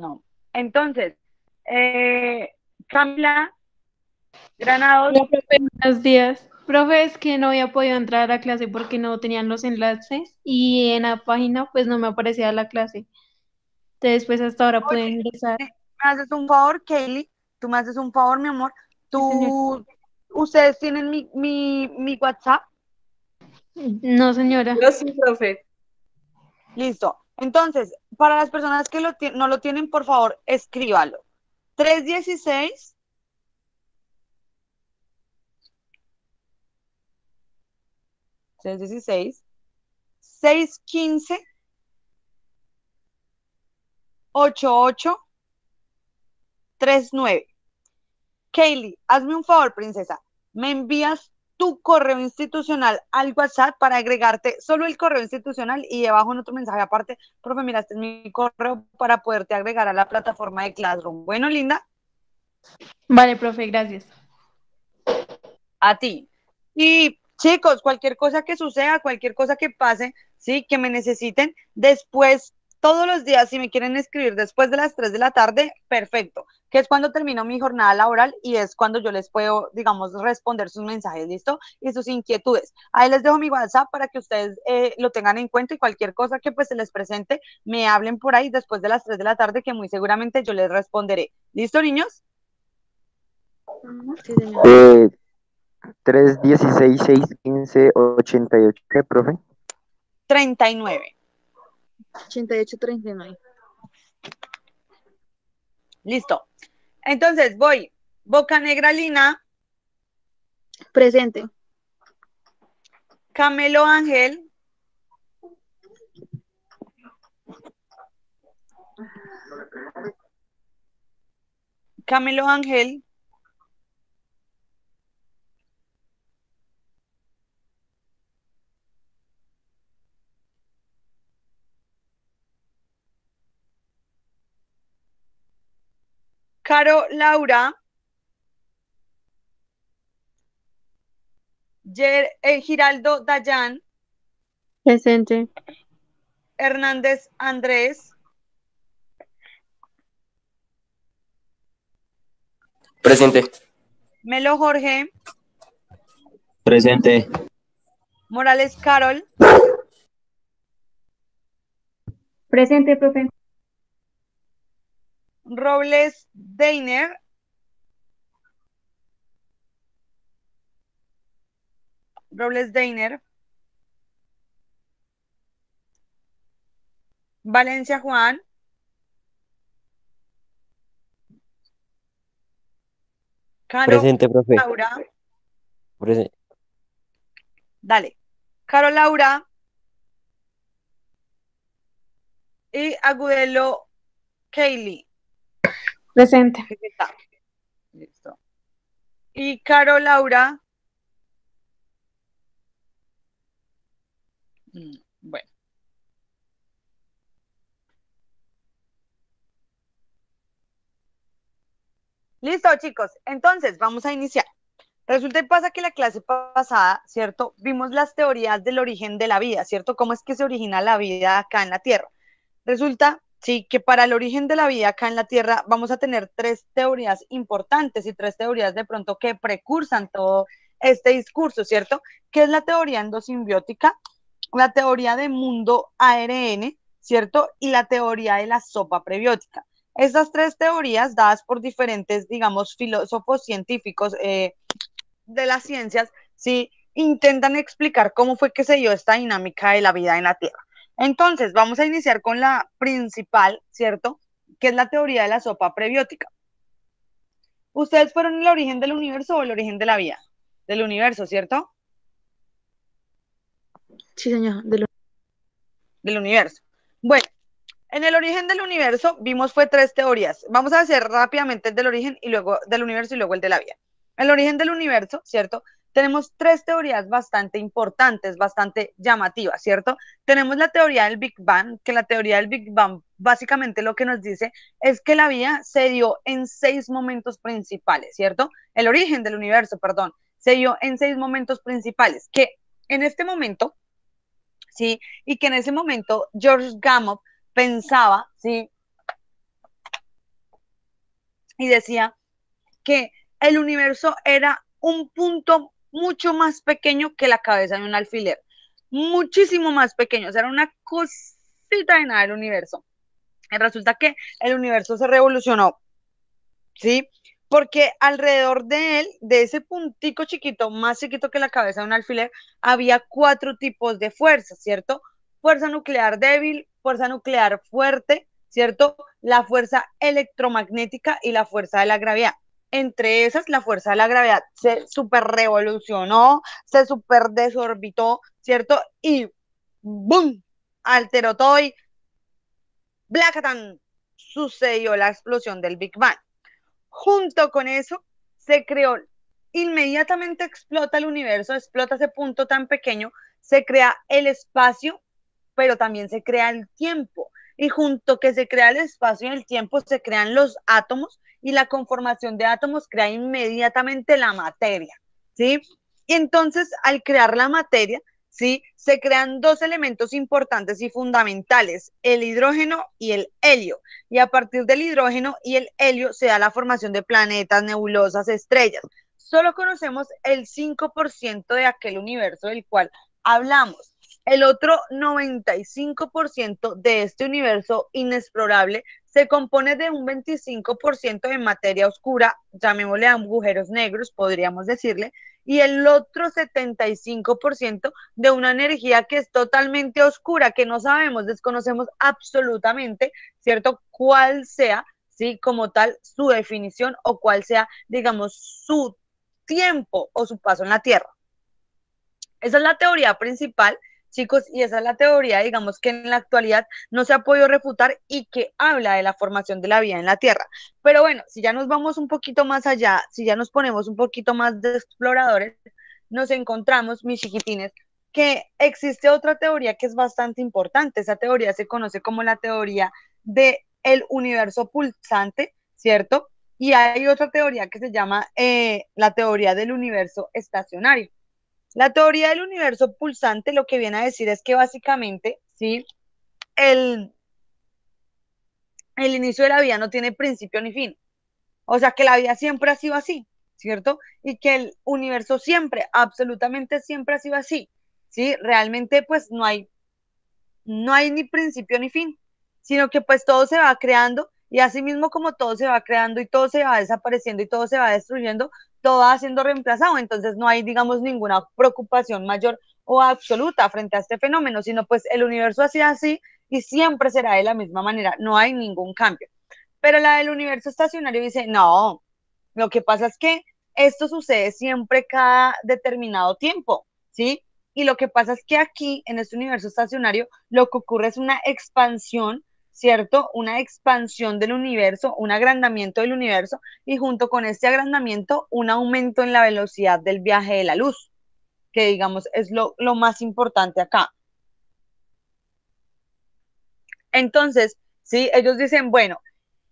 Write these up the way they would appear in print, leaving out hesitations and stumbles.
No. Entonces, Camila Granados, Hola, profe, buenos días. Profe, es que no había podido entrar a la clase porque no tenían los enlaces y en la página pues no me aparecía la clase. Entonces pues hasta ahora pude oye, ingresar. ¿me haces un favor, Kaylee? ¿Tú me haces un favor, mi amor? Sí, señor. ¿Ustedes tienen mi WhatsApp? No, señora. Yo sí, profe. Listo. Entonces, para las personas que no lo tienen, por favor, escríbalo. 316, 316, 615, 8839. Kaylee, hazme un favor, princesa. Me envías tu correo institucional al WhatsApp para agregarte solo el correo institucional y debajo en otro mensaje aparte, profe, mira, este es mi correo para poderte agregar a la plataforma de Classroom. Bueno, linda, Vale, profe, gracias. a ti. Y chicos, cualquier cosa que suceda, cualquier cosa que pase, sí, que me necesiten, después, todos los días, si me quieren escribir después de las 3 de la tarde, perfecto, que es cuando termino mi jornada laboral y es cuando yo les puedo, digamos, responder sus mensajes, ¿listo? Y sus inquietudes. Ahí les dejo mi WhatsApp para que ustedes lo tengan en cuenta y cualquier cosa que pues se les presente, me hablen por ahí después de las 3 de la tarde, que muy seguramente yo les responderé. ¿Listo, niños? Sí, señor. 316-615-88, ¿qué, profe? 39. 8839. Listo. Entonces voy. Boca Negra Lina, Presente. Camelo Ángel, Camelo Ángel, Caro Laura, Giraldo Dayan, Presente. Hernández Andrés, Presente. Melo Jorge, Presente. Morales Carol, Presente, profe. Robles Deiner, Robles Deiner, Valencia Juan, Caro Presente, profe. Laura, Presente. dale, Caro Laura y Agudelo Kaylee. Presente. Listo. Y Caro Laura, bueno. Listo, chicos. Entonces, vamos a iniciar. Resulta y pasa que la clase pasada, ¿cierto? Vimos las teorías del origen de la vida, ¿cierto? ¿Cómo es que se origina la vida acá en la Tierra? Resulta, sí, que para el origen de la vida acá en la Tierra vamos a tener tres teorías importantes y tres teorías de pronto que precursan todo este discurso, ¿cierto? Que es la teoría endosimbiótica, la teoría de mundo ARN, ¿cierto? Y la teoría de la sopa prebiótica. Estas tres teorías, dadas por diferentes, digamos, filósofos científicos, de las ciencias, ¿sí? Intentan explicar cómo fue que se dio esta dinámica de la vida en la Tierra. Entonces, vamos a iniciar con la principal, ¿cierto? Que es la teoría de la sopa prebiótica. ¿Ustedes fueron el origen del universo o el origen de la vida? Del universo, ¿cierto? Sí, señor. Del universo. Bueno, en el origen del universo vimos fue tres teorías. Vamos a hacer rápidamente el del origen y luego del universo y luego el de la vida. El origen del universo, ¿cierto? Tenemos tres teorías bastante importantes, bastante llamativas, ¿cierto? Tenemos la teoría del Big Bang, que la teoría del Big Bang básicamente lo que nos dice es que la vida se dio en 6 momentos principales, ¿cierto? El origen del universo, perdón, se dio en 6 momentos principales, que en este momento, ¿sí? Y que en ese momento George Gamow pensaba, ¿sí? y decía que el universo era un punto mucho más pequeño que la cabeza de un alfiler, muchísimo más pequeño, o sea, era una cosita de nada el universo. Y resulta que el universo se revolucionó, ¿sí? Porque alrededor de él, de ese puntico chiquito, más chiquito que la cabeza de un alfiler, había 4 tipos de fuerzas, ¿cierto? Fuerza nuclear débil, fuerza nuclear fuerte, ¿cierto? La fuerza electromagnética y la fuerza de la gravedad. Entre esas, la fuerza de la gravedad se super revolucionó, se super desorbitó, ¿cierto? Y ¡boom! Alteró todo y ¡blacatan! Sucedió la explosión del Big Bang. Junto con eso, se creó, inmediatamente explota el universo, explota ese punto tan pequeño, se crea el espacio, pero también se crea el tiempo. Y junto que se crea el espacio y el tiempo, se crean los átomos y la conformación de átomos crea inmediatamente la materia, ¿sí? Y entonces, al crear la materia, ¿sí? Se crean 2 elementos importantes y fundamentales, el hidrógeno y el helio. Y a partir del hidrógeno y el helio se da la formación de planetas, nebulosas, estrellas. Solo conocemos el 5% de aquel universo del cual hablamos. El otro 95% de este universo inexplorable se compone de un 25% de materia oscura, llamémosle agujeros negros, podríamos decirle, y el otro 75% de una energía que es totalmente oscura, que no sabemos, desconocemos absolutamente, ¿cierto? Cuál sea, ¿sí? Como tal, su definición o cuál sea, digamos, su tiempo o su paso en la Tierra. Esa es la teoría principal, chicos, y esa es la teoría, digamos, que en la actualidad no se ha podido refutar y que habla de la formación de la vida en la Tierra. Pero bueno, si ya nos vamos un poquito más allá, si ya nos ponemos un poquito más de exploradores, nos encontramos, mis chiquitines, que existe otra teoría que es bastante importante. Esa teoría se conoce como la teoría del universo pulsante, ¿cierto? Y hay otra teoría que se llama la teoría del universo estacionario. La teoría del universo pulsante lo que viene a decir es que básicamente, ¿sí? El inicio de la vida no tiene principio ni fin. O sea, que la vida siempre ha sido así, ¿cierto? Y que el universo siempre, absolutamente siempre ha sido así, ¿sí? Realmente pues no hay ni principio ni fin, sino que pues todo se va creando y así mismo como todo se va creando y todo se va desapareciendo y todo se va destruyendo, todo va siendo reemplazado, entonces no hay, digamos, ninguna preocupación mayor o absoluta frente a este fenómeno, sino pues el universo ha sido así y siempre será de la misma manera, no hay ningún cambio. Pero la del universo estacionario dice, no, lo que pasa es que esto sucede siempre cada determinado tiempo, ¿sí? Y lo que pasa es que aquí, en este universo estacionario, lo que ocurre es una expansión, ¿cierto? Una expansión del universo, un agrandamiento del universo, y junto con este agrandamiento, un aumento en la velocidad del viaje de la luz, que digamos es lo más importante acá. Entonces, ¿sí? Ellos dicen, bueno,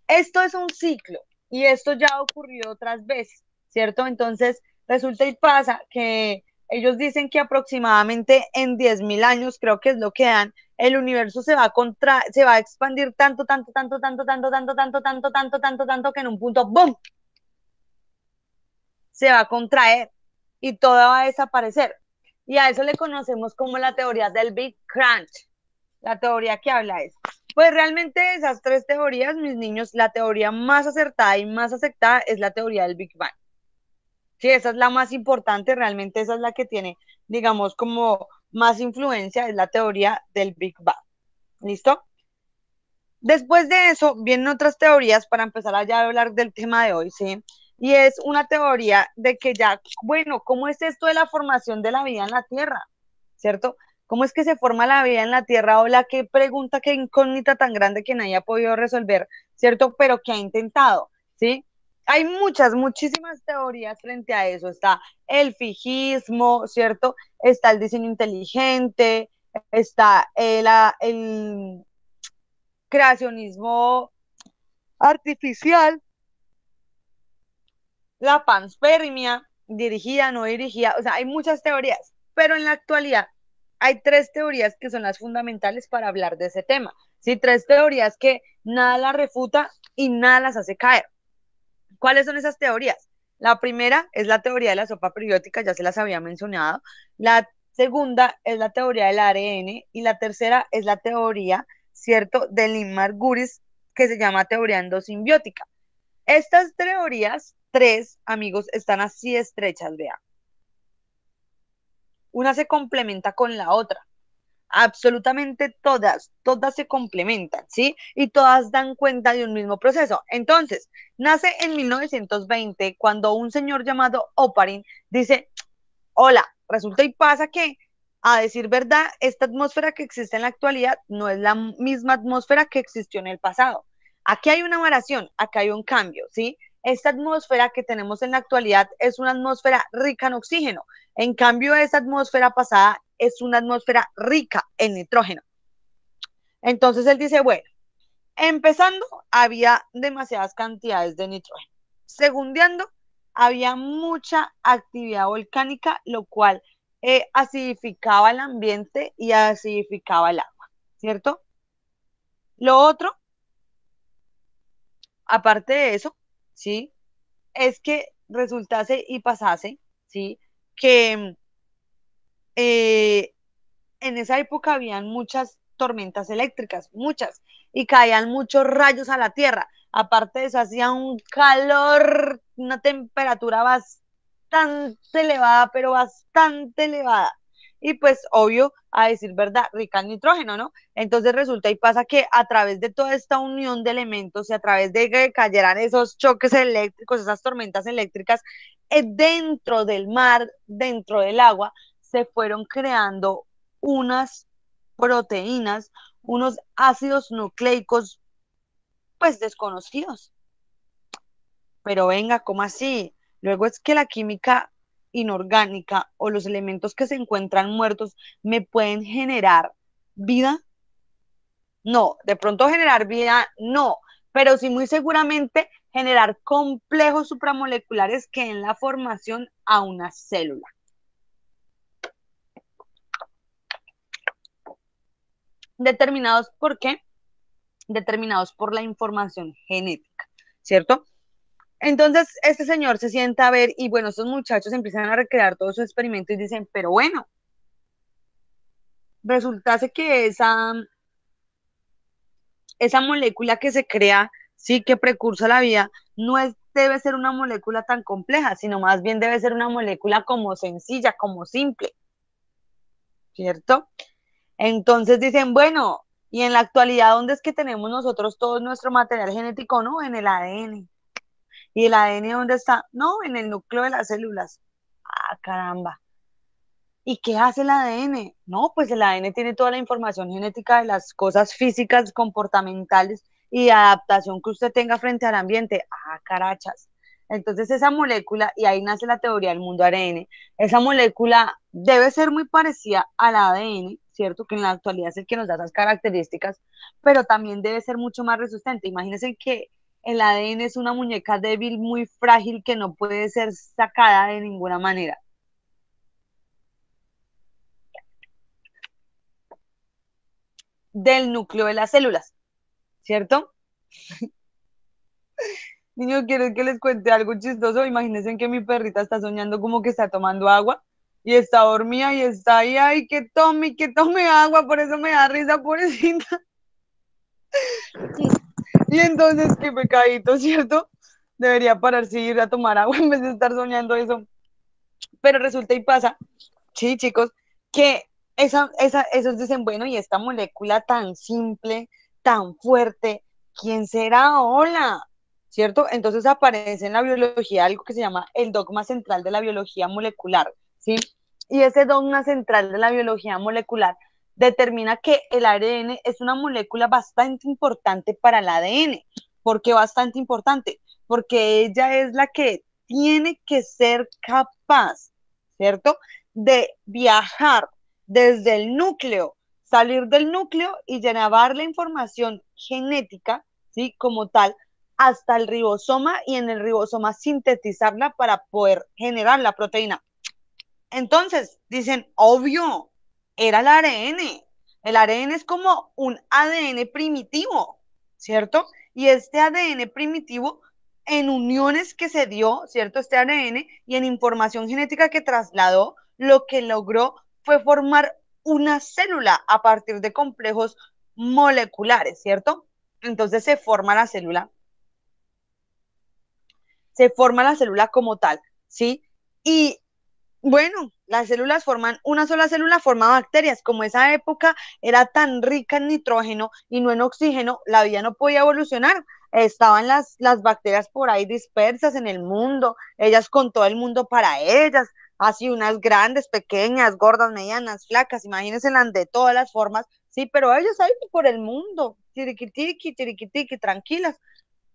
esto es un ciclo y esto ya ha ocurrido otras veces, ¿cierto? Entonces, resulta y pasa que ellos dicen que aproximadamente en 10.000 años, creo que es lo que dan, el universo se va a expandir tanto, tanto, tanto, tanto, tanto, tanto, tanto, tanto, tanto, tanto, tanto, que en un punto, ¡boom!, se va a contraer y todo va a desaparecer. Y a eso le conocemos como la teoría del Big Crunch, la teoría que habla es, pues realmente esas 3 teorías, mis niños, la teoría más acertada y más aceptada es la teoría del Big Bang. Sí, esa es la más importante, realmente esa es la que tiene, digamos, como más influencia, es la teoría del Big Bang. ¿Listo? Después de eso, vienen otras teorías para empezar a ya hablar del tema de hoy, ¿sí? Y es una teoría de que ya, bueno, ¿cómo es esto de la formación de la vida en la Tierra? ¿Cierto? ¿Cómo es que se forma la vida en la Tierra? Hola, qué pregunta, qué incógnita tan grande que nadie ha podido resolver, ¿cierto? Pero que ha intentado, ¿sí? Hay muchísimas teorías frente a eso. Está el fijismo, ¿cierto? Está el diseño inteligente, está el creacionismo artificial, la panspermia, dirigida, no dirigida, o sea, hay muchas teorías, pero en la actualidad hay 3 teorías que son las fundamentales para hablar de ese tema, ¿sí? 3 teorías que nada las refuta y nada las hace caer. ¿Cuáles son esas teorías? La primera es la teoría de la sopa periódica, ya se las había mencionado. La segunda es la teoría del ARN y la tercera es la teoría, ¿cierto?, de Lynn-Margulis, que se llama teoría endosimbiótica. Estas teorías, tres, amigos, están así estrechas, vean. Una se complementa con la otra. Absolutamente todas se complementan, ¿sí? Y todas dan cuenta de un mismo proceso. Entonces, nace en 1920 cuando un señor llamado Oparin dice, hola, resulta y pasa que, a decir verdad, esta atmósfera que existe en la actualidad no es la misma atmósfera que existió en el pasado. Aquí hay una variación, acá hay un cambio, ¿sí? Esta atmósfera que tenemos en la actualidad es una atmósfera rica en oxígeno. En cambio, esa atmósfera pasada es una atmósfera rica en nitrógeno. Entonces él dice, bueno, empezando, había demasiadas cantidades de nitrógeno. Segundeando, había mucha actividad volcánica, lo cual acidificaba el ambiente y acidificaba el agua, ¿cierto? Lo otro, aparte de eso, ¿sí?, es que resultase y pasase, ¿sí?, que en esa época habían muchas tormentas eléctricas, muchas, y caían muchos rayos a la Tierra. Aparte de eso, hacía un calor, una temperatura bastante elevada, pero bastante elevada. Y pues, obvio, a decir verdad, rica en nitrógeno, ¿no? Entonces resulta y pasa que a través de toda esta unión de elementos y a través de que cayeran esos choques eléctricos, esas tormentas eléctricas, dentro del mar, dentro del agua, se fueron creando unas proteínas, unos ácidos nucleicos, pues desconocidos. Pero venga, ¿cómo así? Luego es que la química inorgánica o los elementos que se encuentran muertos me pueden generar vida. No, de pronto generar vida, no, pero sí muy seguramente generar complejos supramoleculares que den la formación a una célula. ¿Determinados por qué? Determinados por la información genética, ¿cierto? Entonces, este señor se sienta a ver y bueno, estos muchachos empiezan a recrear todo su experimento y dicen, pero bueno, resultase que esa molécula que se crea, sí, que precursa la vida, no debe ser una molécula tan compleja, sino más bien debe ser una molécula como sencilla, como simple, ¿cierto? Entonces dicen, bueno, y en la actualidad, ¿dónde es que tenemos nosotros todo nuestro material genético? No, en el ADN. ¿Y el ADN dónde está? No, en el núcleo de las células. Ah, caramba. ¿Y qué hace el ADN? No, pues el ADN tiene toda la información genética de las cosas físicas, comportamentales y de adaptación que usted tenga frente al ambiente. Ah, carachas. Entonces esa molécula, y ahí nace la teoría del mundo ARN, esa molécula debe ser muy parecida al ADN, ¿cierto? Que en la actualidad es el que nos da esas características, pero también debe ser mucho más resistente. Imagínense que el ADN es una muñeca débil, muy frágil, que no puede ser sacada de ninguna manera. Del núcleo de las células, ¿cierto? Niño, quiero que les cuente algo chistoso. Imagínense que mi perrita está soñando como que está tomando agua y está dormida y está ahí, ay, que tome agua, por eso me da risa, pobrecita. Y entonces, qué pecadito, ¿cierto? Debería pararse y ir a tomar agua en vez de estar soñando eso. Pero resulta y pasa, sí, chicos, que esos dicen, bueno, y esta molécula tan simple, tan fuerte, ¿quién será? Hola, ¿cierto? Entonces aparece en la biología algo que se llama el dogma central de la biología molecular, ¿sí? Y ese dogma central de la biología molecular determina que el ARN es una molécula bastante importante para el ADN. ¿Por qué bastante importante? Porque ella es la que tiene que ser capaz, ¿cierto?, de viajar desde el núcleo, salir del núcleo y llevar la información genética, ¿sí?, como tal, hasta el ribosoma y en el ribosoma sintetizarla para poder generar la proteína. Entonces, dicen, obvio, era el ARN. El ARN es como un ADN primitivo, ¿cierto? Y este ADN primitivo en uniones que se dio, ¿cierto? Este ARN y en información genética que trasladó, lo que logró fue formar una célula a partir de complejos moleculares, ¿cierto? Entonces se forma la célula como tal, ¿sí? Y bueno, las células forman, una sola célula forma bacterias. Como esa época era tan rica en nitrógeno y no en oxígeno, la vida no podía evolucionar. Estaban las bacterias por ahí dispersas en el mundo, ellas con todo el mundo para ellas, así unas grandes, pequeñas, gordas, medianas, flacas, imagínense las de todas las formas, sí, pero ellas ahí por el mundo, tiriquitiqui, tiriquitiqui, tranquilas.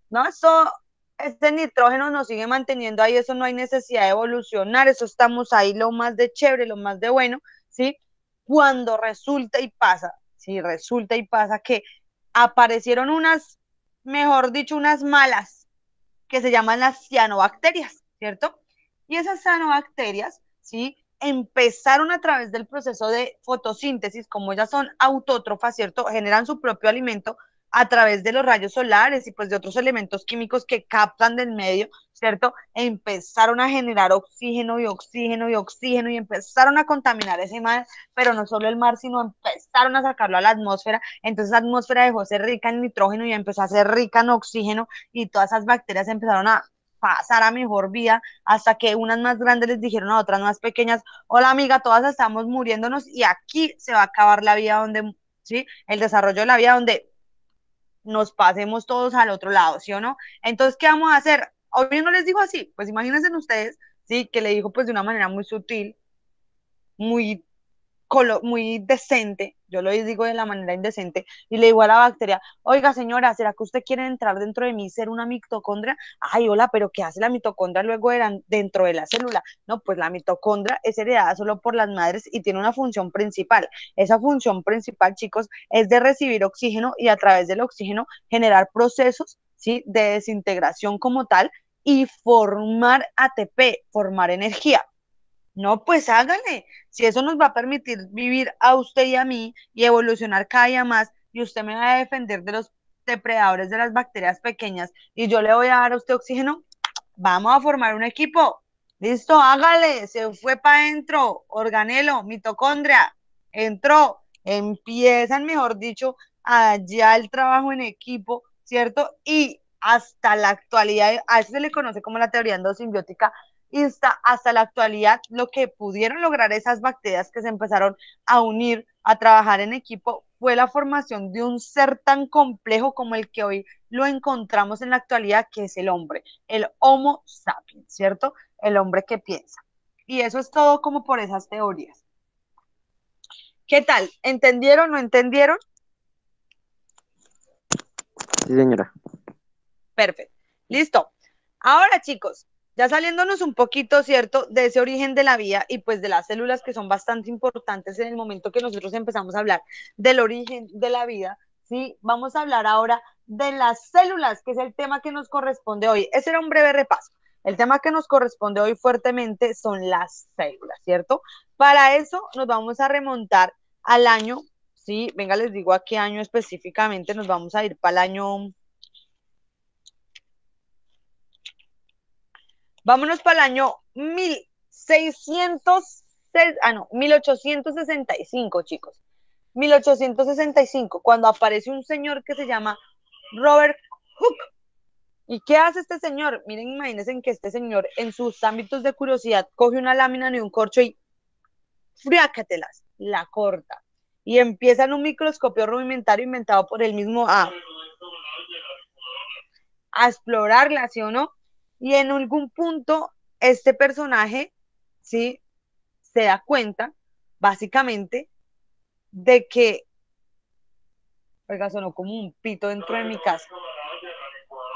¿No? Eso, este nitrógeno nos sigue manteniendo ahí, eso no hay necesidad de evolucionar, eso estamos ahí lo más de chévere, lo más de bueno, ¿sí? Cuando resulta y pasa, sí, resulta y pasa que aparecieron unas, mejor dicho, unas malas, que se llaman las cianobacterias, ¿cierto? Y esas cianobacterias, ¿sí? Empezaron a través del proceso de fotosíntesis, como ellas son autótrofas, ¿cierto? Generan su propio alimento a través de los rayos solares y pues de otros elementos químicos que captan del medio, ¿cierto? Empezaron a generar oxígeno y oxígeno y oxígeno y empezaron a contaminar ese mar, pero no solo el mar, sino empezaron a sacarlo a la atmósfera. Entonces la atmósfera dejó de ser rica en nitrógeno y empezó a ser rica en oxígeno y todas esas bacterias empezaron a pasar a mejor vida hasta que unas más grandes les dijeron a otras más pequeñas, hola amiga, todas estamos muriéndonos y aquí se va a acabar la vida donde, ¿sí? El desarrollo de la vida donde nos pasemos todos al otro lado, ¿sí o no? Entonces, ¿qué vamos a hacer? Obvio no les digo así, pues imagínense ustedes, ¿sí? Que le dijo pues de una manera muy sutil, muy muy decente, yo lo digo de la manera indecente, y le digo a la bacteria, oiga señora, ¿será que usted quiere entrar dentro de mí, ser una mitocondria? Ay, hola, pero ¿qué hace la mitocondria luego dentro de la célula? No, pues la mitocondria es heredada solo por las madres y tiene una función principal. Esa función principal, chicos, es de recibir oxígeno y a través del oxígeno generar procesos, ¿sí? De desintegración como tal y formar ATP, formar energía. No, pues hágale. Si eso nos va a permitir vivir a usted y a mí y evolucionar cada día más, y usted me va a defender de los depredadores de las bacterias pequeñas y yo le voy a dar a usted oxígeno, vamos a formar un equipo. Listo, hágale. Se fue para adentro. Organelo, mitocondria. Entró. Empiezan, mejor dicho, allá el trabajo en equipo, ¿cierto? Y hasta la actualidad, a eso se le conoce como la teoría endosimbiótica, y hasta la actualidad lo que pudieron lograr esas bacterias que se empezaron a unir, a trabajar en equipo, fue la formación de un ser tan complejo como el que hoy lo encontramos en la actualidad, que es el hombre, el Homo sapiens, ¿cierto? El hombre que piensa. Y eso es todo como por esas teorías. ¿Qué tal? ¿Entendieron o no entendieron? Sí, señora. Perfecto. Listo. Ahora, chicos, ya saliéndonos un poquito, ¿cierto?, de ese origen de la vida y pues de las células que son bastante importantes en el momento que nosotros empezamos a hablar del origen de la vida, ¿sí? Vamos a hablar ahora de las células, que es el tema que nos corresponde hoy. Ese era un breve repaso. El tema que nos corresponde hoy fuertemente son las células, ¿cierto? Para eso nos vamos a remontar al año, ¿sí? Venga, les digo a qué año específicamente, nos vamos a ir para el año... Vámonos para el año 1865, chicos. 1865, cuando aparece un señor que se llama Robert Hooke. ¿Y qué hace este señor? Miren, imagínense que este señor, en sus ámbitos de curiosidad, coge una lámina y un corcho y friácatelas, la corta. Y empieza en un microscopio rudimentario inventado por él mismo a explorarla, ¿sí o no? Y en algún punto este personaje, ¿sí?, se da cuenta, básicamente, de que, oiga, sonó como un pito dentro de mi casa.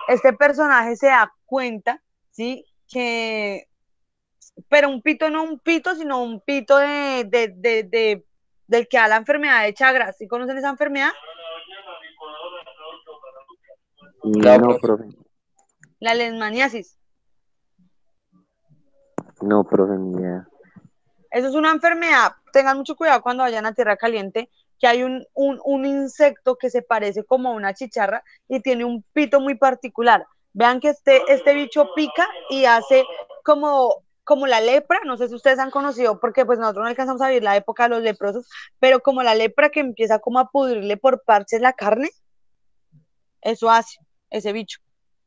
Este personaje se da cuenta, ¿sí?, que, pero un pito no un pito, sino un pito del que da la enfermedad de Chagas. ¿Sí conocen esa enfermedad? No, profe. La leishmaniasis. No, profe, ni idea. Eso es una enfermedad. Tengan mucho cuidado cuando vayan a tierra caliente, que hay un insecto que se parece como a una chicharra y tiene un pito muy particular. Vean que este bicho pica y hace como la lepra, no sé si ustedes han conocido, porque pues nosotros no alcanzamos a vivir la época de los leprosos, pero como la lepra que empieza como a pudrirle por parches la carne, eso hace ese bicho,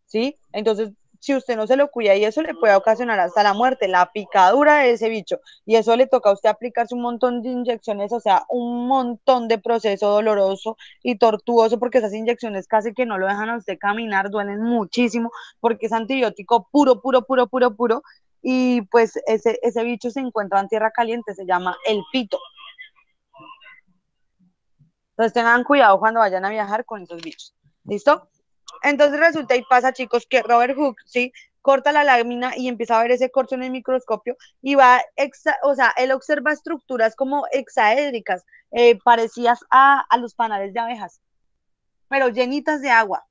¿sí? Entonces, si usted no se lo cuida y eso le puede ocasionar hasta la muerte, la picadura de ese bicho, y eso le toca a usted aplicarse un montón de inyecciones, o sea, un montón de proceso doloroso y tortuoso, porque esas inyecciones casi que no lo dejan a usted caminar, duelen muchísimo, porque es antibiótico puro, puro, puro, puro, puro, y pues ese bicho se encuentra en tierra caliente, se llama el pito. Entonces tengan cuidado cuando vayan a viajar con esos bichos. ¿Listo? Entonces resulta y pasa, chicos, que Robert Hooke, ¿sí? Corta la lámina y empieza a ver ese corte en el microscopio y o sea, él observa estructuras como hexaédricas, parecidas a los panales de abejas, pero llenitas de agua.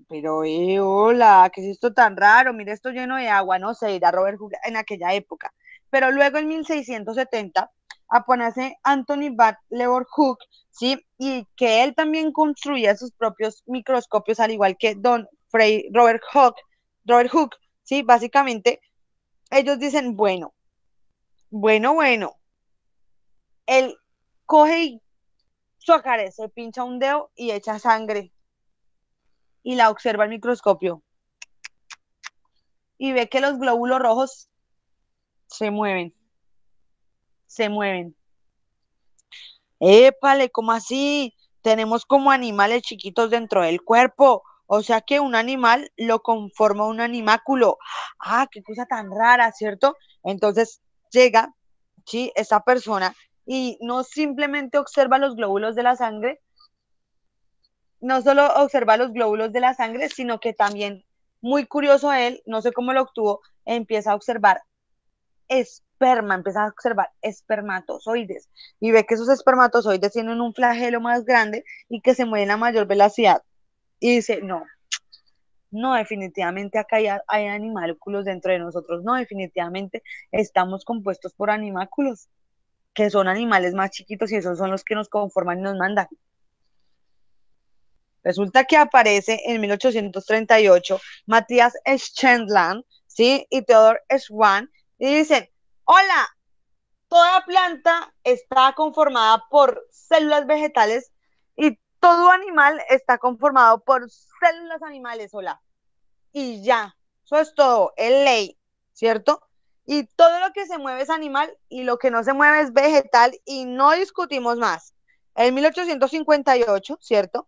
Pero, hola, ¿qué es esto tan raro? Mira esto lleno de agua, no sé, era Robert Hooke en aquella época. Pero luego en 1670 aparece Anthony Van Leeuwenhoek, ¿sí? Y que él también construía sus propios microscopios, al igual que Robert Hooke, ¿sí? Básicamente, ellos dicen, bueno, él coge y se pincha un dedo y echa sangre y la observa al microscopio y ve que los glóbulos rojos se mueven, se mueven. Épale, ¿cómo así? Tenemos como animales chiquitos dentro del cuerpo. O sea que un animal lo conforma un animáculo. Ah, qué cosa tan rara, ¿cierto? Entonces llega, ¿sí? Esa persona y no simplemente observa los glóbulos de la sangre, no solo observa los glóbulos de la sangre, sino que también, muy curioso él, no sé cómo lo obtuvo, empieza a observar empieza a observar espermatozoides y ve que esos espermatozoides tienen un flagelo más grande y que se mueven a mayor velocidad. Y dice, no, definitivamente acá hay animálculos dentro de nosotros, no, definitivamente estamos compuestos por animáculos, que son animales más chiquitos y esos son los que nos conforman y nos mandan. Resulta que aparece en 1838 Matías Schindler, ¿sí? Y Theodor Schwann y dicen, hola, toda planta está conformada por células vegetales y todo animal está conformado por células animales, hola. Y ya, eso es todo, es ley, ¿cierto? Y todo lo que se mueve es animal y lo que no se mueve es vegetal y no discutimos más. En 1858, ¿cierto?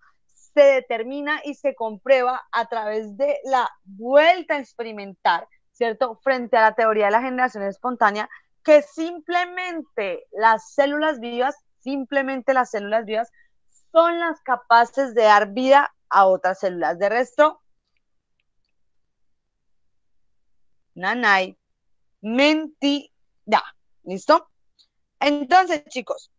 Se determina y se comprueba a través de la vuelta a experimentar, ¿cierto? Frente a la teoría de la generación espontánea, que simplemente las células vivas son las capaces de dar vida a otras células. De resto, nanay, mentira. ¿Listo? Entonces, chicos,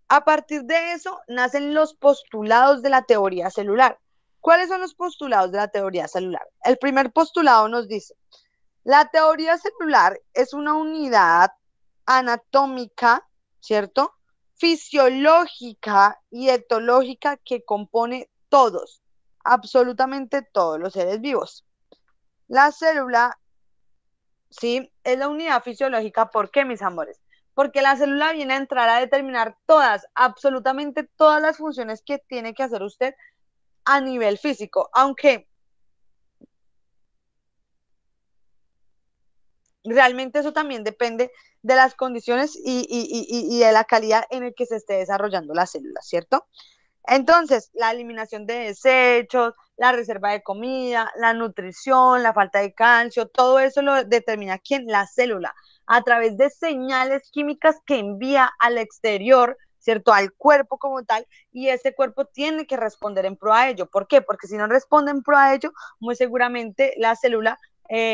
a partir de eso nacen los postulados de la teoría celular. ¿Cuáles son los postulados de la teoría celular? El primer postulado nos dice, la teoría celular es una unidad anatómica, ¿cierto? Fisiológica y etológica que compone todos, absolutamente todos los seres vivos. La célula, ¿sí? Es la unidad fisiológica. ¿Por qué, mis amores? Porque la célula viene a entrar a determinar todas, absolutamente todas las funciones que tiene que hacer usted a nivel físico, aunque realmente eso también depende de las condiciones y de la calidad en el que se esté desarrollando la célula, ¿cierto? Entonces, la eliminación de desechos, la reserva de comida, la nutrición, la falta de calcio, todo eso lo determina ¿quién? La célula, a través de señales químicas que envía al exterior, ¿cierto? Al cuerpo como tal, y ese cuerpo tiene que responder en pro a ello. ¿Por qué? Porque si no responde en pro a ello, muy seguramente la célula,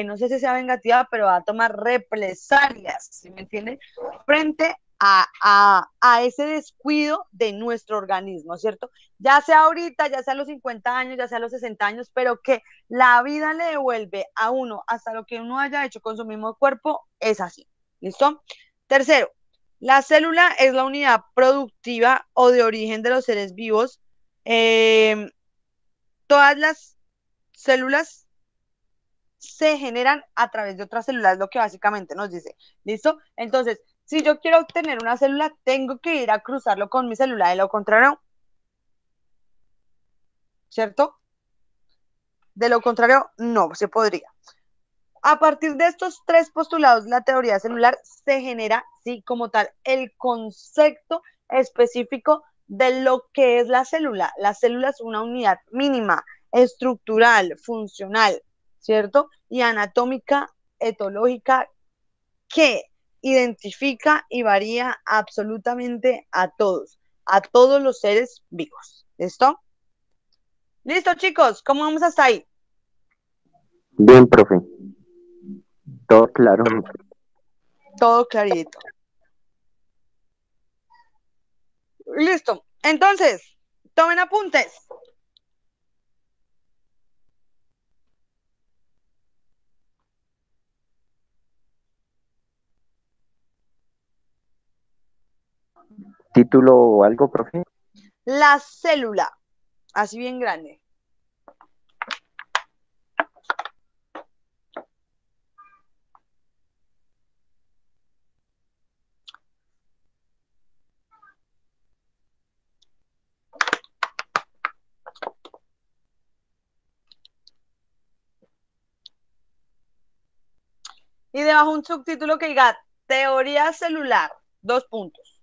no sé si sea vengativa, pero va a tomar represalias, ¿sí me entienden? Frente a ese descuido de nuestro organismo, ¿cierto? Ya sea ahorita, ya sea a los 50 años, ya sea a los 60 años, pero que la vida le devuelve a uno hasta lo que uno haya hecho con su mismo cuerpo, es así. ¿Listo? Tercero, la célula es la unidad productiva o de origen de los seres vivos. Todas las células se generan a través de otras células, lo que básicamente nos dice. ¿Listo? Entonces, si yo quiero obtener una célula, tengo que ir a cruzarlo con mi célula, de lo contrario, ¿cierto? De lo contrario, no se podría. A partir de estos tres postulados, la teoría celular se genera, sí, como tal, el concepto específico de lo que es la célula. La célula es una unidad mínima, estructural, funcional, ¿cierto? Y anatómica, etológica, que identifica y varía absolutamente a todos los seres vivos. ¿Listo? Listo, chicos, ¿cómo vamos hasta ahí? Bien, profe. Todo claro. Todo clarito. Listo. Entonces, tomen apuntes. ¿Título o algo, profe? La célula, así bien grande. Y debajo un subtítulo que diga teoría celular, 2 puntos.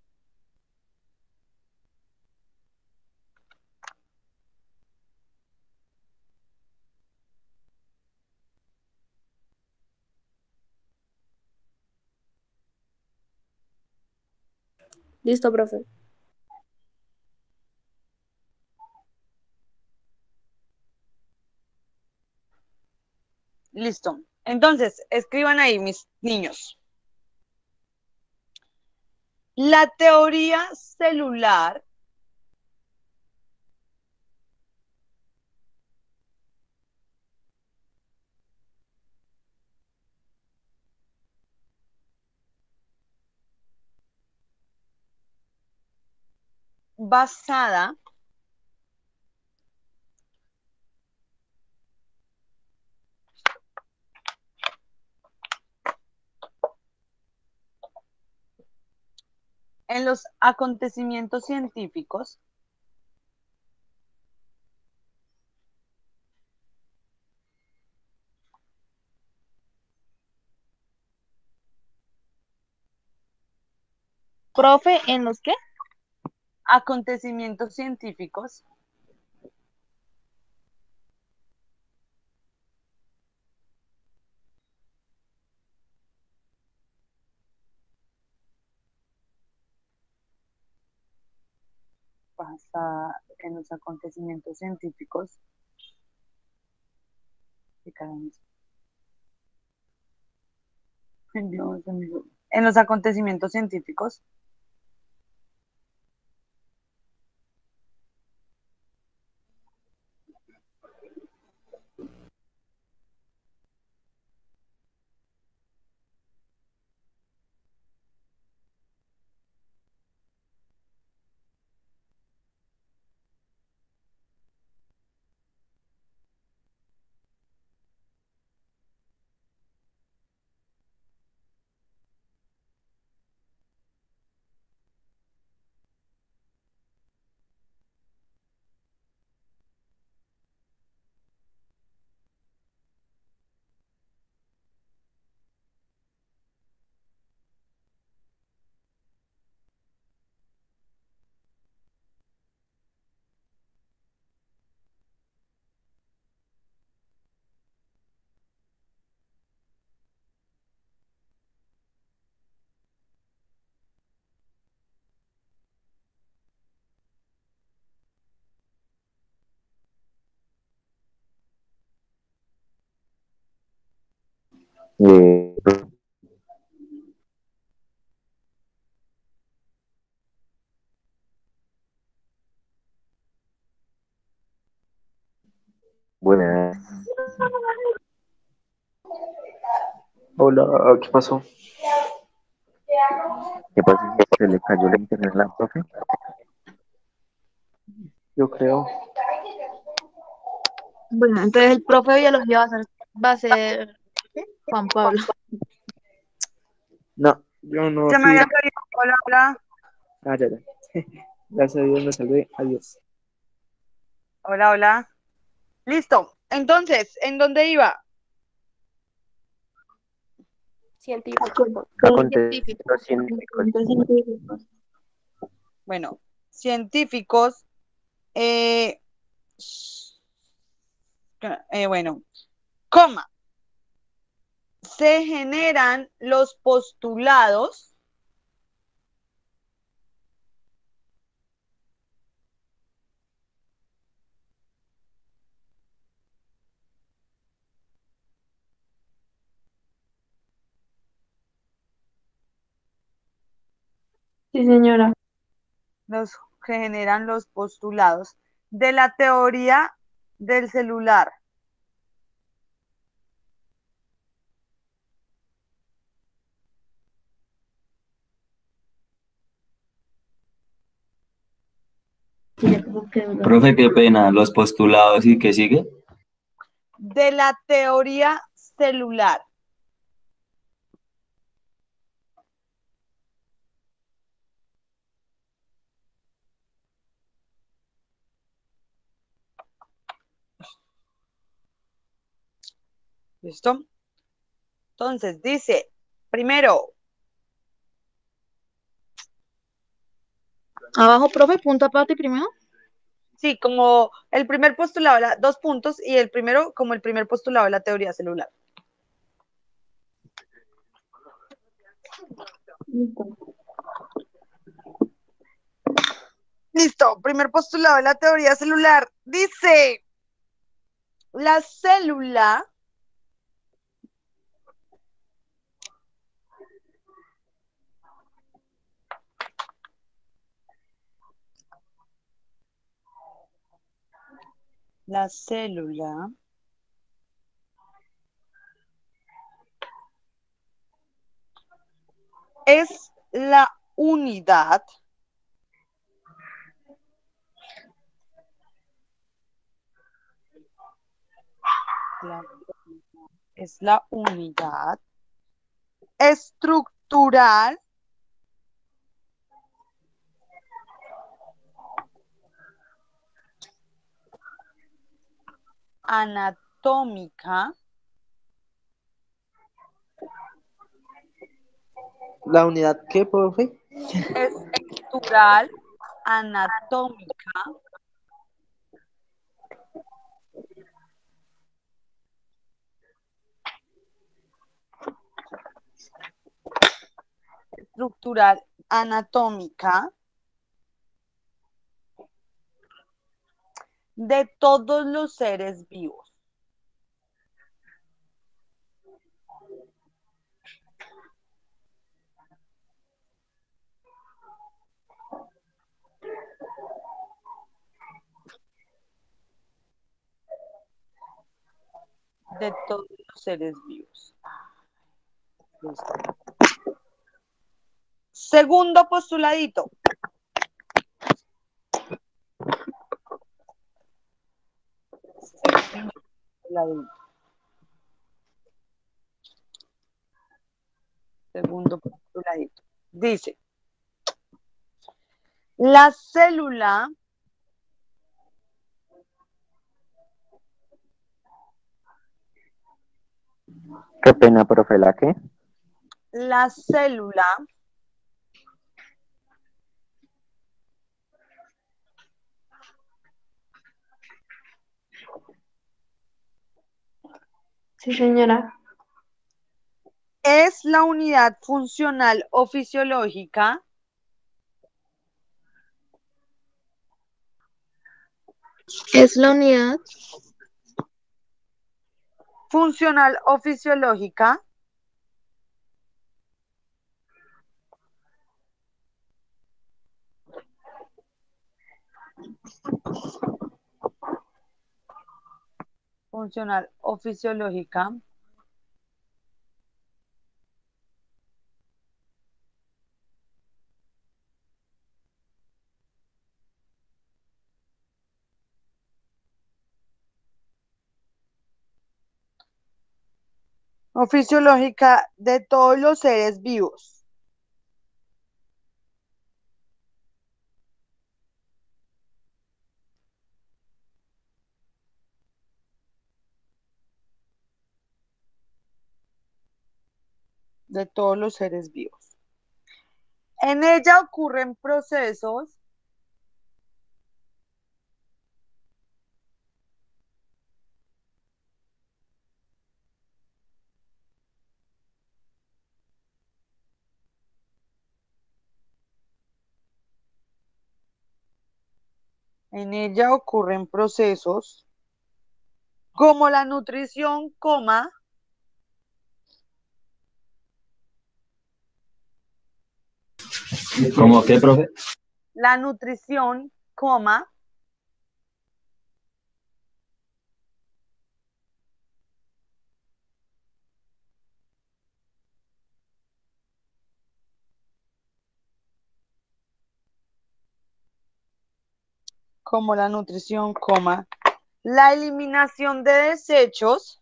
Listo, profe. Listo. Entonces, escriban ahí, mis niños. La teoría celular basada en los acontecimientos científicos Profe, ¿en los qué? acontecimientos científicos basada en los acontecimientos científicos en los acontecimientos científicos Eh, Buenas. Hola, ¿qué pasó? ¿Qué pasa? ¿Se le cayó el internet a la profe? Yo creo. Bueno, entonces el profe de biología va a ser Va a ser ¿qué? Juan Pablo. No, yo no Se me fui. había caído. Hola, hola. Ah, ya, ya. Gracias a Dios me salvé. Adiós. Hola, hola. Listo. Entonces, ¿en dónde iba? Científico. Acontecimientos científicos. Bueno, científicos. eh, bueno, coma. Se generan los postulados Sí, señora. los que generan los postulados de la teoría del celular. Profe, qué pena, los postulados y qué sigue. De la teoría celular. ¿Listo? Entonces dice, primero, Abajo, profe, punto aparte primero. sí, como el primer postulado, dos puntos, y el primero, como el primer postulado de la teoría celular. Listo, primer postulado de la teoría celular. Dice, la célula es la unidad estructural anatómica ¿La unidad qué, profe? estructural anatómica estructural anatómica de todos los seres vivos. De todos los seres vivos. Listo. Segundo postuladito. Segundo postuladito. Segundo postuladito. Dice, la célula Qué pena, profe, ¿la qué? la célula Sí, señora. es la unidad funcional o fisiológica Es la unidad. funcional o fisiológica funcional o fisiológica o fisiológica de todos los seres vivos. De todos los seres vivos. En ella ocurren procesos como la nutrición, ¿Cómo qué, profe? la nutrición, como la nutrición, la eliminación de desechos,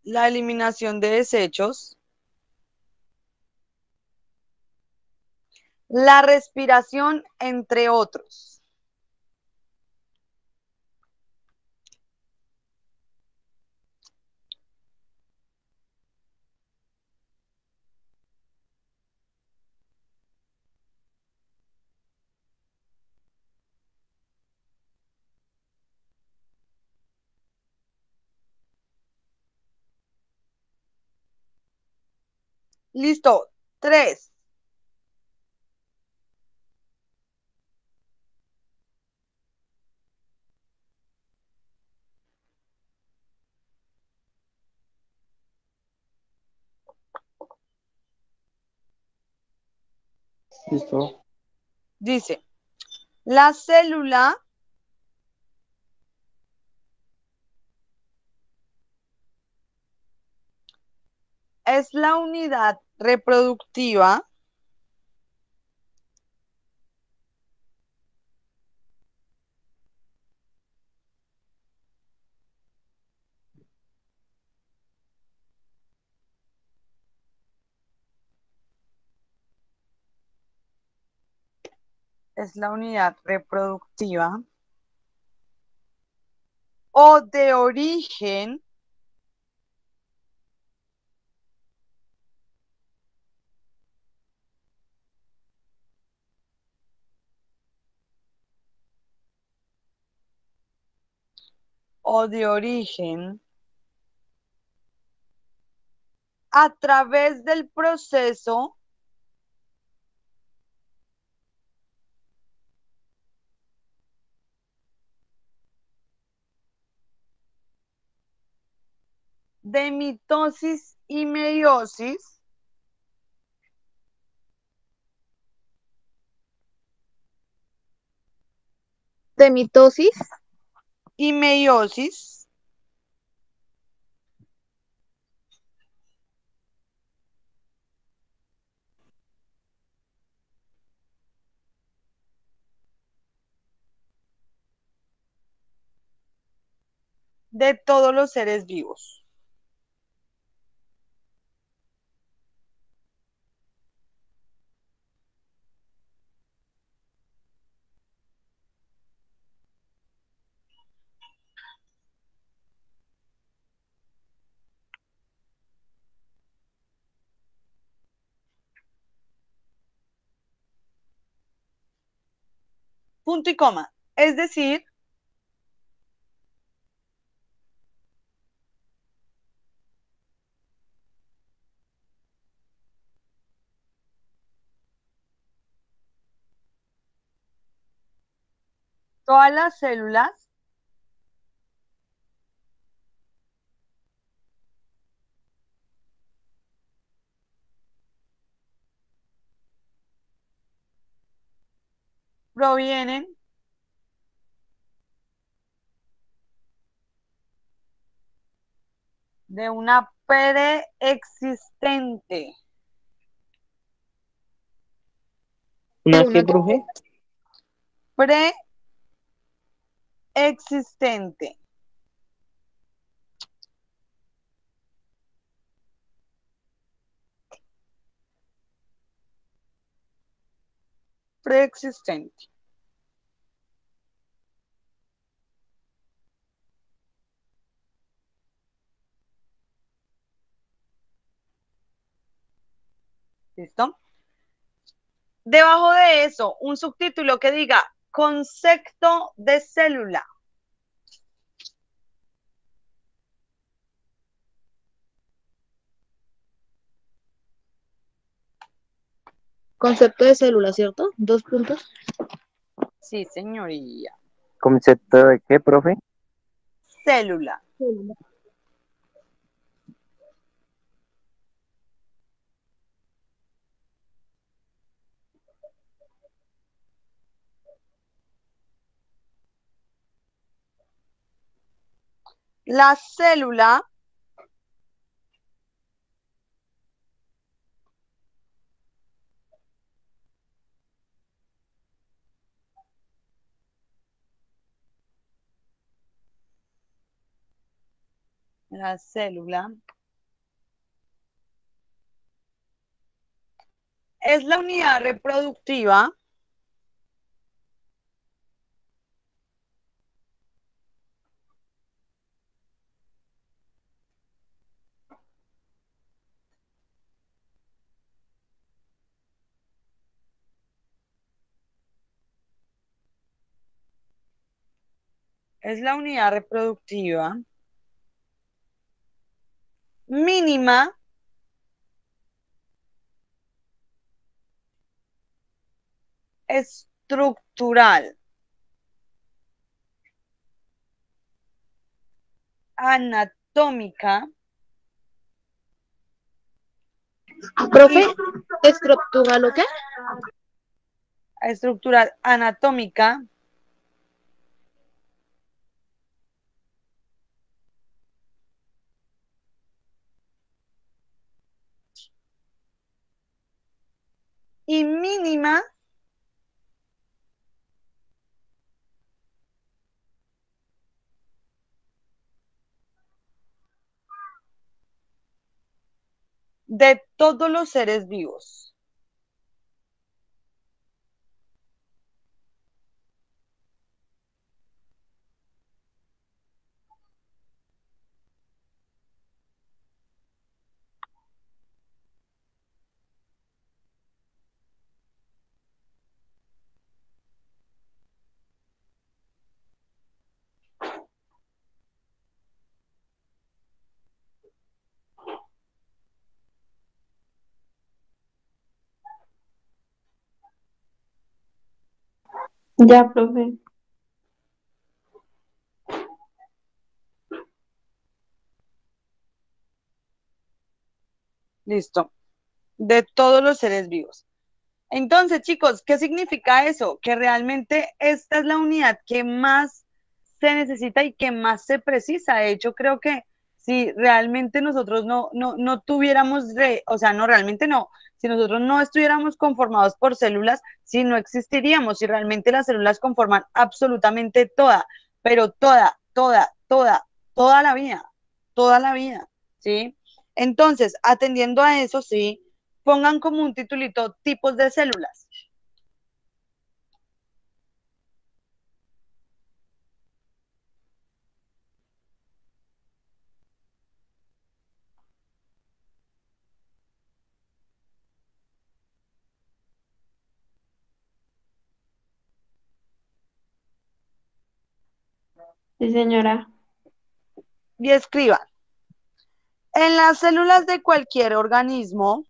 la eliminación de desechos, la respiración, entre otros. Listo. 3. Listo. Dice, la célula es la unidad reproductiva o de origen a través del proceso de mitosis y meiosis De mitosis. y meiosis de todos los seres vivos. Punto y coma. Es decir, todas las células provienen de una preexistente ¿Una ¿Una qué, qué? profe? Preexistente. Preexistente. ¿Listo? Debajo de eso, un subtítulo que diga concepto de célula. Concepto de célula, ¿cierto? Dos puntos. Sí, señoría. ¿Concepto de qué, profe? Célula. Célula. La célula la célula es la unidad reproductiva mínima estructural, anatómica Profe, ¿estructura lo qué? estructural anatómica y mínima de todos los seres vivos. Ya, profe. Listo. De todos los seres vivos. Entonces, chicos, ¿qué significa eso? Que realmente esta es la unidad que más se necesita y que más se precisa. De hecho, creo que si realmente nosotros no tuviéramos, o sea, no, realmente no, si nosotros no estuviéramos conformados por células, si no existiríamos, si realmente las células conforman absolutamente toda, pero toda la vida, ¿sí? Entonces, atendiendo a eso, sí, pongan como un titulito tipos de células. Sí, señora. Y escriban. En las células de cualquier organismo,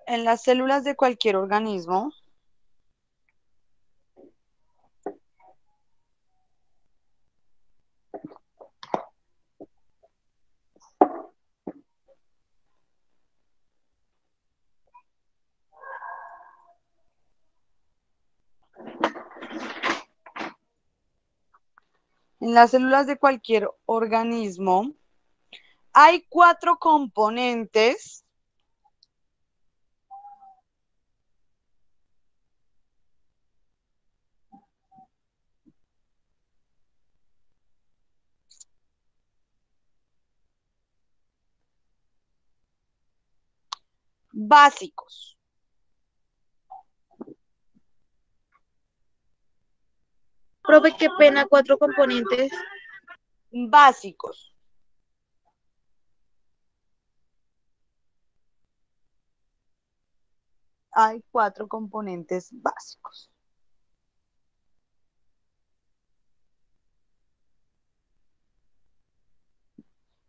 en las células de cualquier organismo, En las células de cualquier organismo hay 4 componentes básicos. Profe, qué pena, 4 componentes. Básicos. Hay 4 componentes básicos.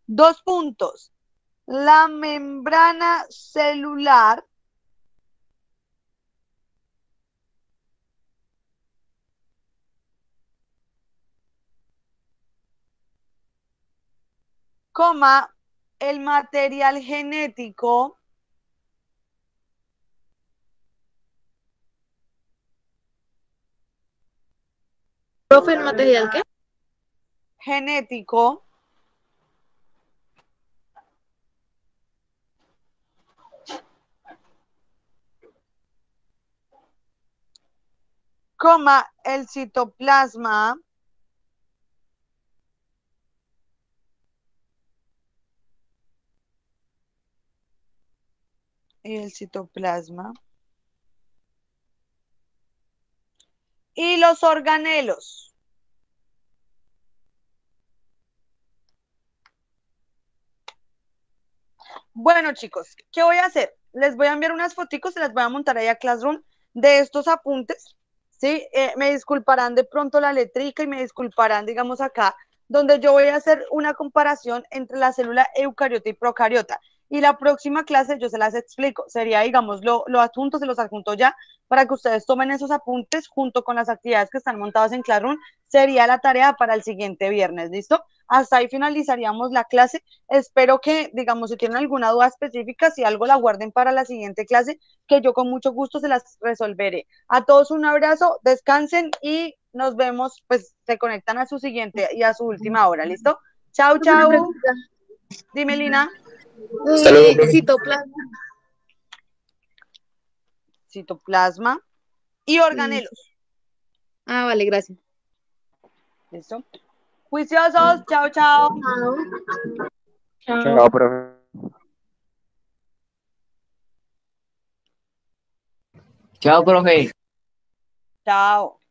Dos puntos. La membrana celular coma el material genético Profe, ¿el material qué? genético coma el citoplasma y los organelos. Bueno, chicos, ¿qué voy a hacer? Les voy a enviar unas foticos, se las voy a montar ahí a Classroom de estos apuntes, ¿sí? Me disculparán de pronto la letrica y me disculparán, digamos, acá, donde yo voy a hacer una comparación entre la célula eucariota y procariota. Y la próxima clase yo se las explico. Sería, digamos, lo adjunto, se los adjunto ya, para que ustedes tomen esos apuntes junto con las actividades que están montadas en Classroom. Sería la tarea para el siguiente viernes, ¿listo? Hasta ahí finalizaríamos la clase. Espero que, digamos, si tienen alguna duda específica, si algo la guarden para la siguiente clase, que yo con mucho gusto se las resolveré. A todos un abrazo, descansen y nos vemos, pues se conectan a su siguiente y a su última hora, ¿listo? Chau, Profe, una chau. pregunta. Dime, Lina. Hasta luego, profe. Citoplasma. Citoplasma y organelos. Ah, vale, gracias. ¿Listo? Juiciosos, chao, chao. Chao. Chao, profe. Chao, profe. Chao.